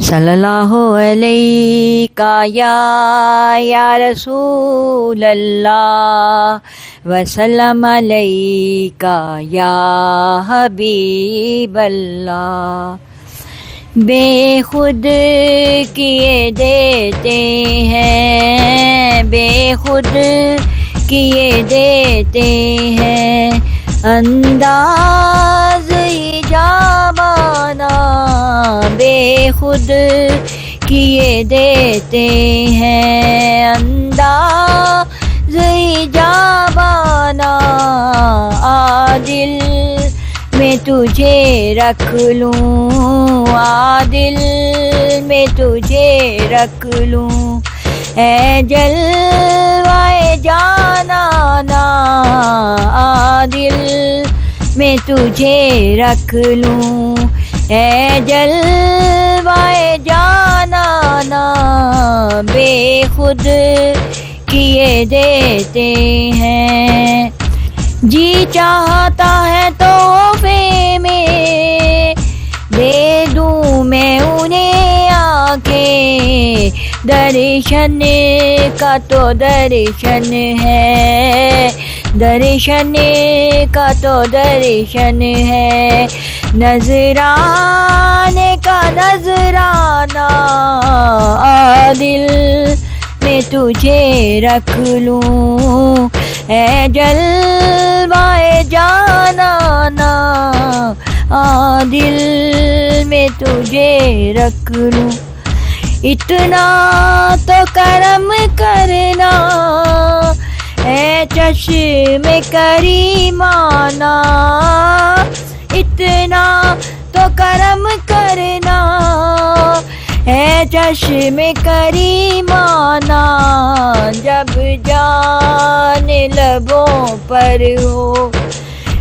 صلی اللہ علیہ یا رسول اللہ وسلم علیہ یا حبیب اللہ. بے خود کیے دیتے ہیں، بے خود کیے دیتے ہیں، انداز ایجابانہ بے خود کیے دیتے ہیں، انداز ایجابانہ. عادل میں تجھے رکھ لوں، عادل میں تجھے رکھ لوں، اے جلوہ جانانا عادل میں تجھے رکھ لوں، اے جلوہ جانانا بے خود کیے دیتے ہیں. جی چاہتا ہے تحفے میں دے دوں میں انہیں آ کے، درشن کا تو درشن ہے، درشن کا تو درشن ہے، نذرانے کا نذرانہ عادل میں تجھے رکھ لوں، اے جلوہ جانانا عادل میں تجھے رکھ لوں. اتنا تو کرم کرنا اے چشم کریمانہ، اتنا تو کرم کرنا اے چشم کریمانہ، جب جان لبوں پر ہو،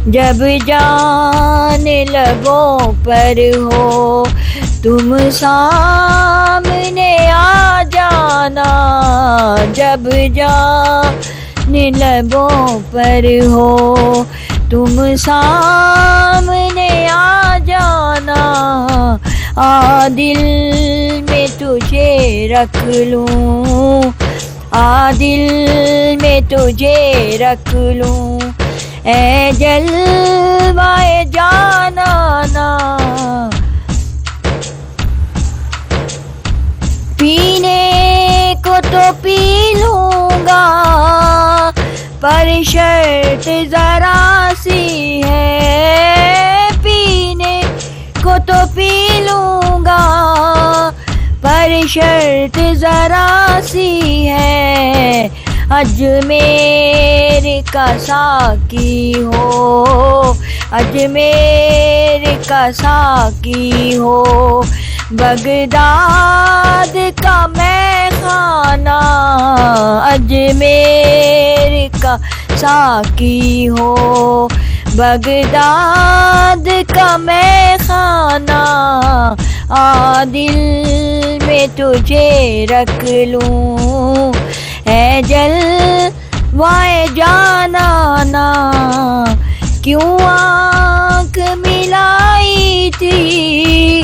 جب جان لبوں پر ہو، تم سامنے آ جانا، جب جان لبوں پر ہو، تم سامنے آ جانا، عادل میں تجھے رکھ لوں، عادل میں تجھے رکھ لوں، اے جلوہ جانانا. پینے کو تو پی لوں گا پر شرط ذرا سی ہے، پینے کو تو پی لوں گا پر شرط ذرا سی ہے، اجمیر کا ساقی ہو، اجمیر کا ساقی ہو، بغداد کا میں خانہ اجمیر کا ساقی ہو، بغداد کا میں خانہ عادل میں تجھے رکھ لوں، اے جلوہ جانانا. کیوں آنکھ ملائی تھی،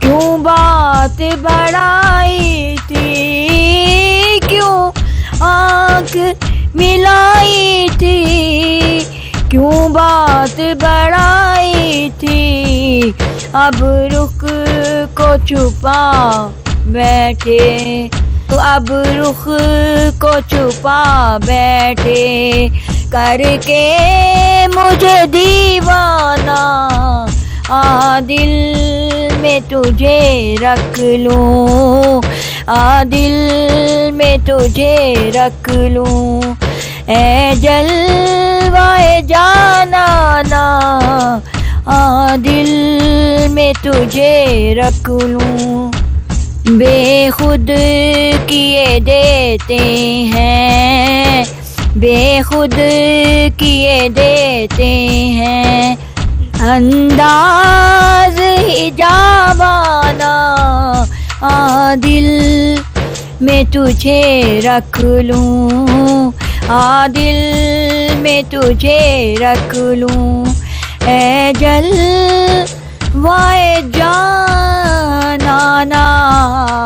کیوں بات بڑھائی تھی، کیوں آنکھ ملائی تھی، کیوں بات بڑھائی تھی، اب رخ کو چھپا بیٹھے، اب رخ کو چھپا بیٹھے، کر کے مجھے دیوانہ عادل میں تجھے رکھ لوں، عادل میں تجھے رکھ لوں، اے جلوہ جانانا عادل میں تجھے رکھ لوں. بے خود کیے دیتے ہیں، بے خود کیے دیتے ہیں، انداز حجابانہ عادل میں تجھے رکھ لوں، عادل میں تجھے رکھ لوں، اے جلوہ جانانا. جانا